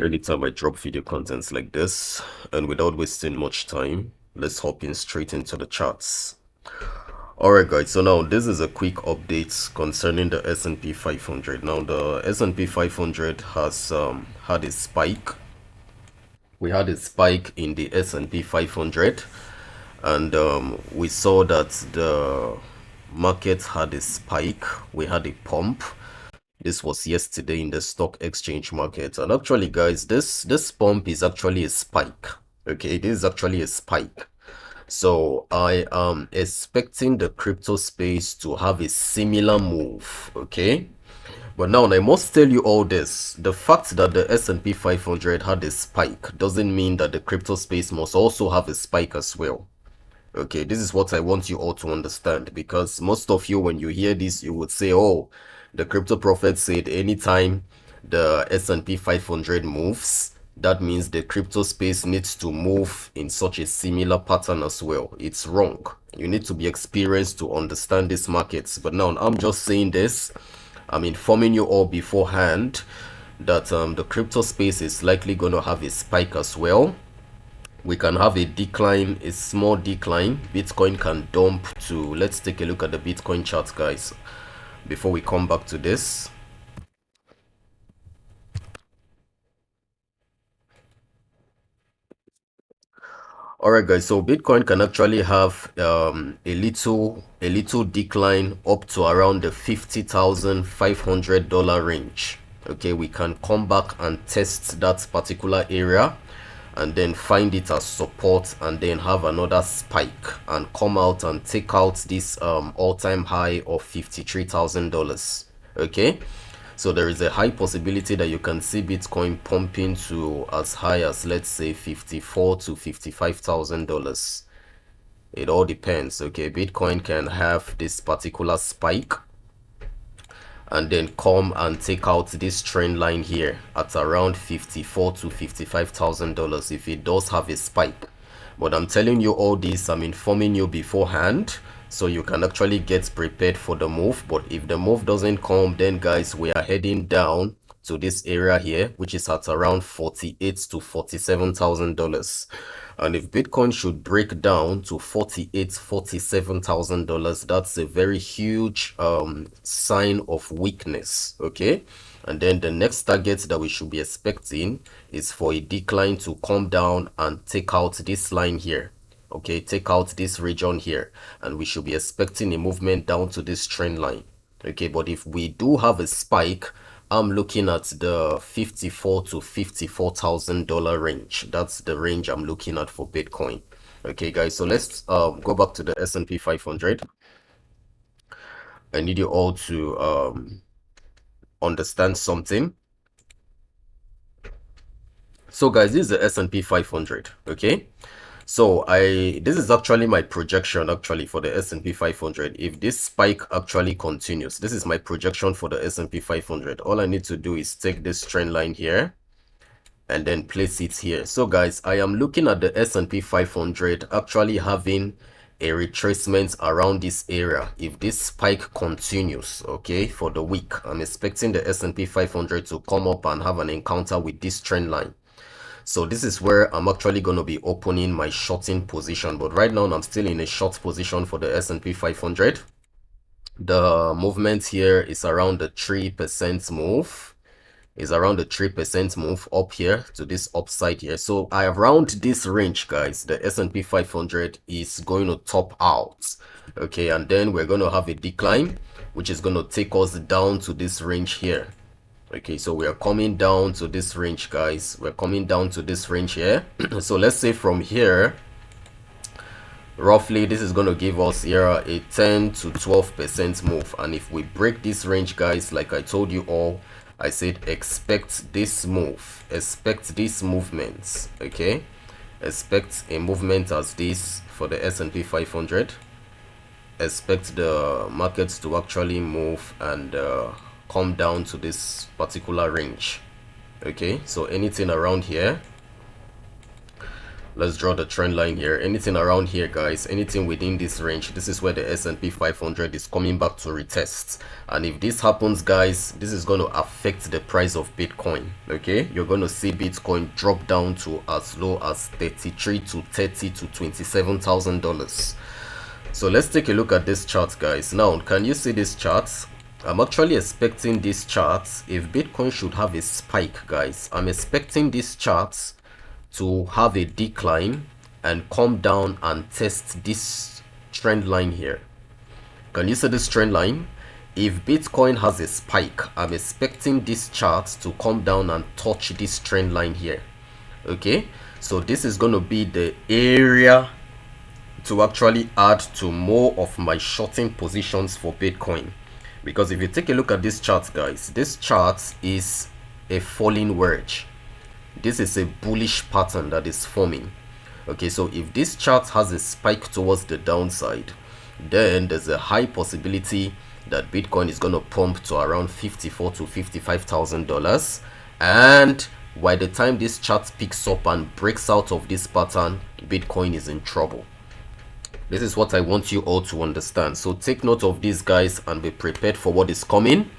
Anytime I drop video contents like this, and without wasting much time, let's hop in straight into the charts. Alright guys, so now this is a quick update concerning the S&P 500. Now the S&P 500 has had a spike. We had a spike in the S&P 500, and we saw that the market had a spike. We had a pump. This was yesterday in the stock exchange market, and actually guys, this pump is actually a spike. Okay, this is actually a spike. So I am expecting the crypto space to have a similar move. Okay, but now I must tell you all this: the fact that the S&P 500 had a spike doesn't mean that the crypto space must also have a spike as well. Okay, this is what I want you all to understand, because most of you, when you hear this, you would say, oh, the crypto prophet said anytime the S&P 500 moves, that means the crypto space needs to move in such a similar pattern as well. It's wrong. You need to be experienced to understand these markets. But now I'm just saying this. I'm informing you all beforehand that the crypto space is likely going to have a spike as well. We can have a decline, a small decline. Bitcoin can dump to, let's take a look at the Bitcoin chart, guys, before we come back to this. Alright guys, so Bitcoin can actually have a little decline up to around the $50,500 range. Okay, we can come back and test that particular area and then find it as support, and then have another spike and come out and take out this all-time high of $53,000. Okay, so there is a high possibility that you can see Bitcoin pumping to as high as, let's say, $54,000 to $55,000. It all depends. Okay, Bitcoin can have this particular spike and then come and take out this trend line here at around $54,000 to $55,000 if it does have a spike. But I'm telling you all this, I'm informing you beforehand, so you can actually get prepared for the move. But if the move doesn't come, then guys, we are heading down to this area here, which is at around $48,000 to $47,000. And if Bitcoin should break down to $47,000, that's a very huge sign of weakness. Okay, and then the next target that we should be expecting is for a decline to come down and take out this line here. Okay, take out this region here, and we should be expecting a movement down to this trend line. Okay, but if we do have a spike, I'm looking at the $54,000 to $54,000 range. That's the range I'm looking at for Bitcoin. Okay, guys, so let's go back to the S&P 500. I need you all to understand something. So guys, this is the S&P 500. Okay, so this is actually my projection actually for the S&P 500. If this spike actually continues, this is my projection for the S&P 500. All I need to do is take this trend line here and then place it here. So guys, I am looking at the S&P 500 actually having a retracement around this area if this spike continues. Okay, for the week, I'm expecting the S&P 500 to come up and have an encounter with this trend line. So this is where I'm actually going to be opening my shorting position. But right now I'm still in a short position for the S&P 500. The movement here is around the 3% move. Is around the 3% move up here to this upside here. So around this range, guys, the S&P 500 is going to top out. Okay, and then we're going to have a decline, which is going to take us down to this range here. Okay, so we are coming down to this range, guys. We're coming down to this range here. So let's say from here, roughly this is going to give us here a 10 to 12% move. And if we break this range, guys, like I told you all, I said expect this move, expect these movements. Okay, expect a movement as this for the S&P 500. Expect the markets to actually move and come down to this particular range. Okay, so anything around here, Let's draw the trend line here. Anything around here, guys, anything within this range, this is where the S&P 500 is coming back to retest. And if this happens, guys, this is going to affect the price of Bitcoin. Okay, you're going to see Bitcoin drop down to as low as 33 to 30 to $27,000. So let's take a look at this chart, guys. Now, can you see this chart? I'm actually expecting this chart, if Bitcoin should have a spike, guys, I'm expecting this chart to have a decline and come down and test this trend line here. Can you see this trend line? If Bitcoin has a spike, I'm expecting this chart to come down and touch this trend line here. Okay, so this is going to be the area to actually add to more of my shorting positions for Bitcoin. Because if you take a look at this chart, guys, this chart is a falling wedge. This is a bullish pattern that is forming. Okay, so if this chart has a spike towards the downside, then there's a high possibility that Bitcoin is going to pump to around $54,000 to $55,000. And by the time this chart picks up and breaks out of this pattern, Bitcoin is in trouble. This is what I want you all to understand. So take note of these, guys, and be prepared for what is coming.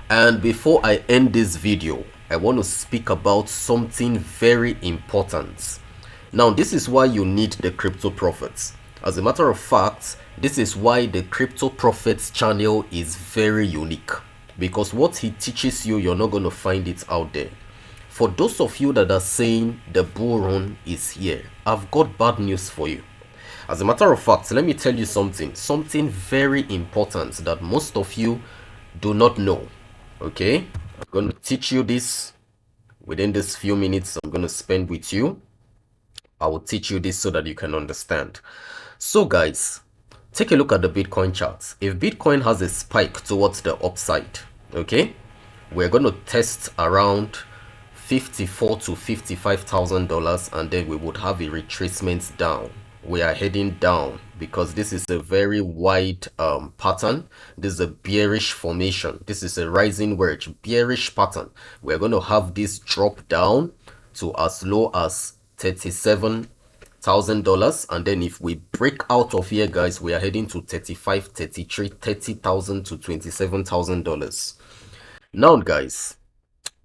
And before I end this video, I want to speak about something very important. Now, this is why you need the Cryptoprophet. As a matter of fact, this is why the Cryptoprophet channel is very unique. Because what he teaches you, you're not going to find it out there. For those of you that are saying the bull run is here, I've got bad news for you. As a matter of fact, let me tell you something very important that most of you do not know. Okay, I'm going to teach you this within this few minutes I'm going to spend with you. I will teach you this so that you can understand. So, guys, take a look at the Bitcoin charts. If Bitcoin has a spike towards the upside, okay, we're going to test around $54,000 to $55,000, and then we would have a retracement down. We are heading down because this is a very wide pattern. This is a bearish formation. This is a rising wedge, bearish pattern. We're going to have this drop down to as low as $37,000, and then if we break out of here, guys, we are heading to 35, 33, 30,000 to $27,000. Now, guys,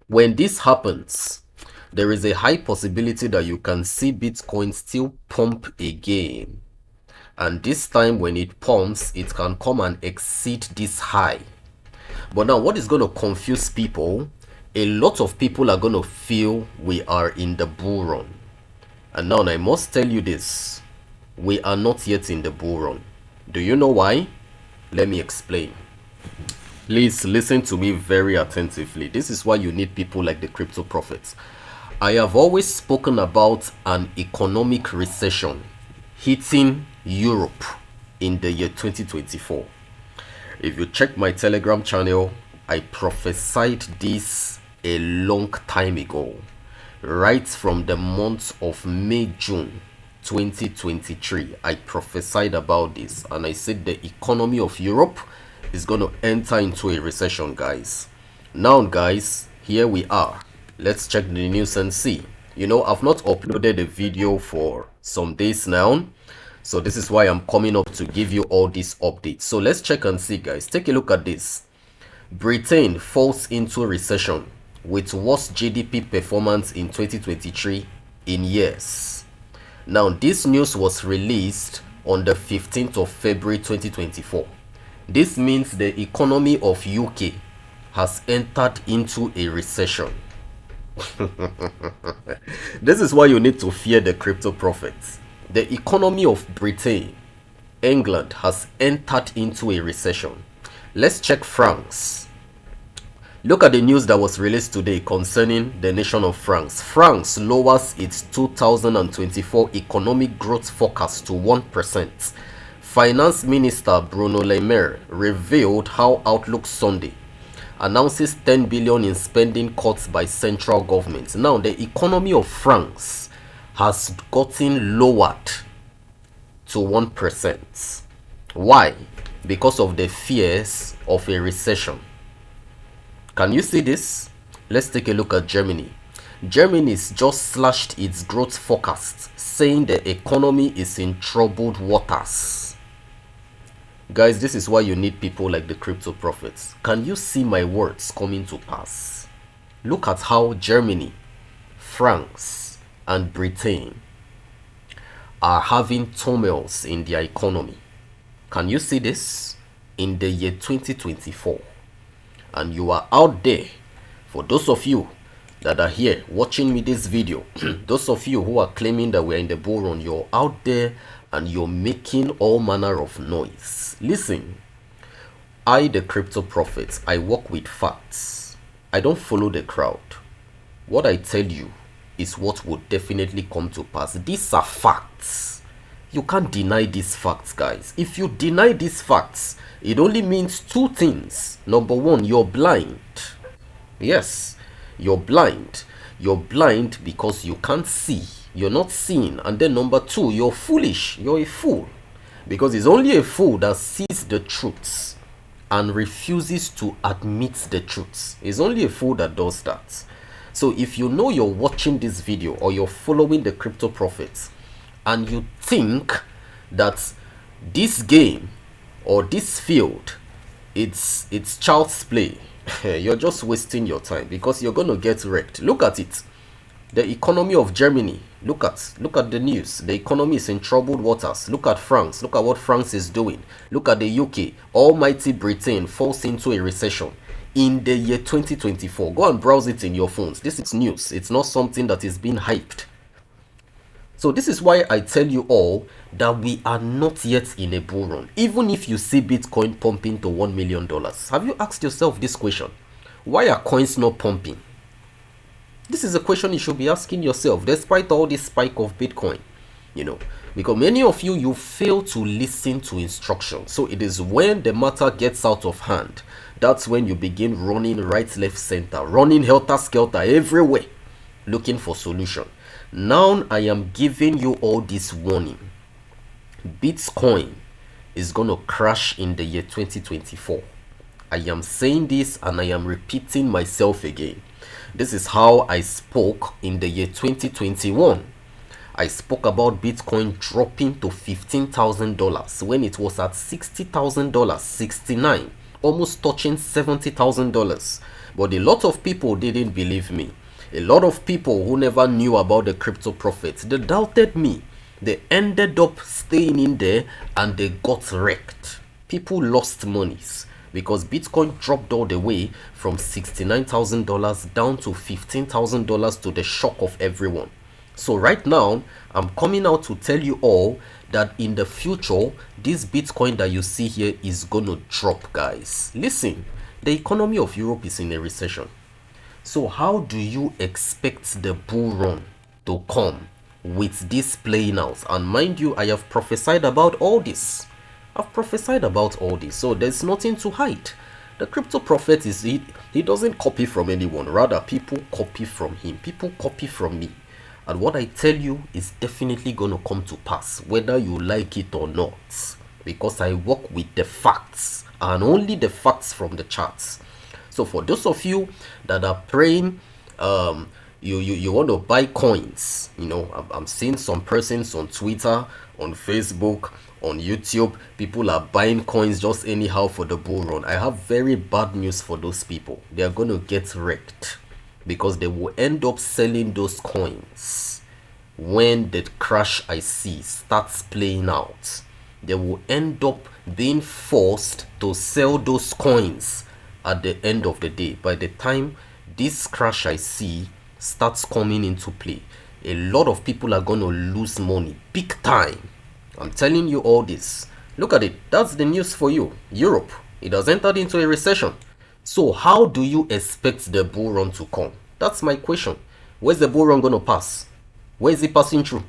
when this happens, there is a high possibility that you can see Bitcoin still pump again. And this time when it pumps, it can come and exceed this high. But now what is going to confuse people? A lot of people are going to feel we are in the bull run. And now I must tell you this. We are not yet in the bull run. Do you know why? Let me explain. Please listen to me very attentively. This is why you need people like the Cryptoprophet. I have always spoken about an economic recession hitting Europe in the year 2024. If you check my Telegram channel, I prophesied this a long time ago, right from the month of May, June 2023. I prophesied about this, and I said the economy of Europe is going to enter into a recession, guys. Now, guys, here we are. Let's check the news and see. You know, I've not uploaded a video for some days now, so this is why I'm coming up to give you all these updates. So let's check and see, guys. Take a look at this. Britain falls into recession with worst GDP performance in 2023 in years. Now, this news was released on the 15th of February 2024. This means the economy of UK has entered into a recession. This is why you need to fear the Cryptoprophet. The economy of Britain, England, has entered into a recession. Let's check France. Look at the news that was released today concerning the nation of France. France lowers its 2024 economic growth forecast to 1%. Finance Minister Bruno Le Maire revealed how Outlook Sunday announces 10 billion in spending cuts by central government. Now, the economy of France has gotten lowered to 1%. Why? Because of the fears of a recession. Can you see this? Let's take a look at Germany. Germany's just slashed its growth forecast, saying the economy is in troubled waters. Guys, this is why you need people like the crypto prophets. Can you see my words coming to pass? Look at how Germany, France, and Britain are having turmoils in their economy. Can you see this? In the year 2024. And you are out there. For those of you that are here watching me this video, those of you who are claiming that we're in the bull run, you're out there and you're making all manner of noise. Listen, I, the crypto prophet, I work with facts. I don't follow the crowd. What I tell you is what would definitely come to pass. These are facts. You can't deny these facts, guys. If you deny these facts, it only means two things. Number one, you're blind. Yes, you're blind. You're blind because you can't see. You're not seeing. And then number two, you're foolish. You're a fool. Because it's only a fool that sees the truths and refuses to admit the truths. It's only a fool that does that. So if you know you're watching this video or you're following the crypto prophets and you think that this game or this field, it's child's play, you're just wasting your time because you're going to get wrecked. Look at it. The economy of Germany, look at the news. The economy is in troubled waters. Look at France. Look at what France is doing. Look at the UK. Almighty Britain falls into a recession in the year 2024. Go and browse it in your phones. This is news. It's not something that is being hyped. So this is why I tell you all that we are not yet in a bull run. Even if you see Bitcoin pumping to $1 million. Have you asked yourself this question? Why are coins not pumping? This is a question you should be asking yourself, despite all this spike of Bitcoin, because many of you fail to listen to instructions. So it is when the matter gets out of hand, that's when you begin running right, left, center, running helter-skelter everywhere, looking for solution. Now I am giving you all this warning. Bitcoin is going to crash in the year 2024. I am saying this and I am repeating myself again. This is how I spoke in the year 2021. I spoke about Bitcoin dropping to $15,000 when it was at $60,000, 69, almost touching $70,000. But a lot of people didn't believe me. A lot of people who never knew about the crypto prophets, they doubted me. They ended up staying in there and they got wrecked. People lost monies because Bitcoin dropped all the way from $69,000 down to $15,000 to the shock of everyone. So right now, I'm coming out to tell you all that in the future, this Bitcoin that you see here is gonna drop, guys. Listen, the economy of Europe is in a recession. So how do you expect the bull run to come with this playing out? And mind you, I have prophesied about all this. I've prophesied about all this, so there's nothing to hide. The crypto prophet he doesn't copy from anyone. Rather, people copy from him. People copy from me. And what I tell you is definitely going to come to pass, whether you like it or not. Because I work with the facts, and only the facts from the charts. So for those of you that are praying, you want to buy coins, I'm seeing some persons on Twitter, on Facebook, on YouTube, people are buying coins just anyhow for the bull run. I have very bad news for those people. They are going to get wrecked because they will end up selling those coins when the crash I see starts playing out. They will end up being forced to sell those coins at the end of the day. By the time this crash I see starts coming into play, a lot of people are going to lose money big time. I'm telling you all this. Look at it. That's the news for you. Europe, it has entered into a recession. So how do you expect the bull run to come? That's my question. Where's the bull run going to pass? Where is it passing through?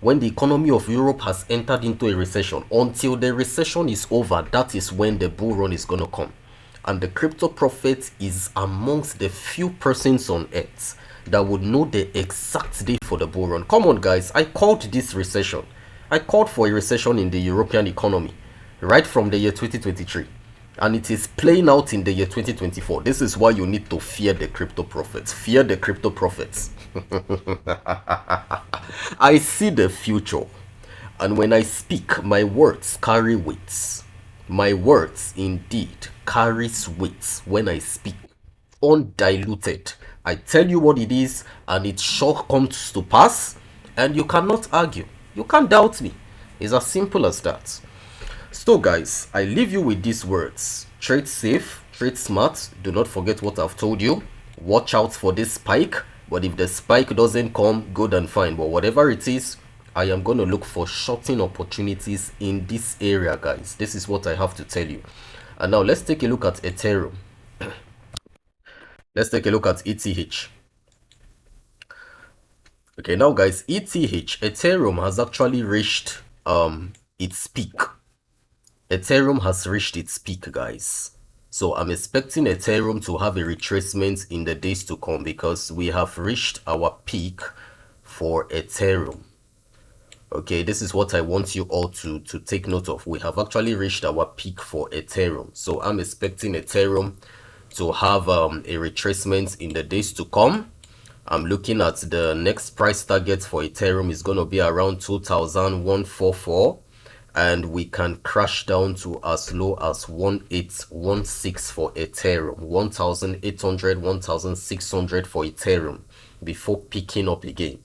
When the economy of Europe has entered into a recession. Until the recession is over, that is when the bull run is going to come. And the crypto prophet is amongst the few persons on earth that would know the exact day for the bull run. Come on, guys. I called this recession. I called for a recession in the European economy right from the year 2023. And it is playing out in the year 2024. This is why you need to fear the crypto prophets. Fear the crypto prophets. I see the future. And when I speak, my words carry weight. My words indeed carries weight when I speak. Undiluted. I tell you what it is, and it sure comes to pass, and you cannot argue. You can't doubt me. It's as simple as that. So guys, I leave you with these words. Trade safe, trade smart. Do not forget what I've told you. Watch out for this spike. But if the spike doesn't come, good and fine. But whatever it is, I am going to look for shorting opportunities in this area, guys. This is what I have to tell you. And now let's take a look at Ethereum. Let's take a look at ETH. Okay, now guys, ETH, Ethereum has actually reached its peak. Ethereum has reached its peak, guys. So I'm expecting Ethereum to have a retracement in the days to come because we have reached our peak for Ethereum. Okay, this is what I want you all to take note of. We have actually reached our peak for Ethereum. So I'm expecting Ethereum to have a retracement in the days to come. I'm looking at the next price target for Ethereum is going to be around 2,144, and we can crash down to as low as 1816 for Ethereum, 1,800, 1,600 for Ethereum before picking up again.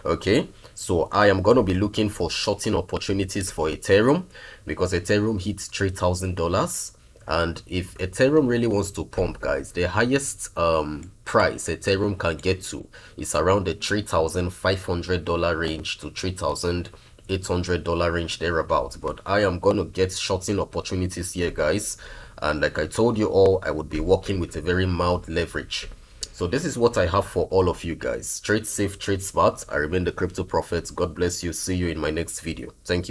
Okay, so I am going to be looking for shorting opportunities for Ethereum because Ethereum hits $3,000. And if Ethereum really wants to pump, guys, the highest price Ethereum can get to is around the $3,500 range to $3,800 range thereabouts. But I am going to get shorting opportunities here, guys. And like I told you all, I would be working with a very mild leverage. So this is what I have for all of you guys. Trade safe, trade smart. I remain the Crypto Prophet. God bless you. See you in my next video. Thank you.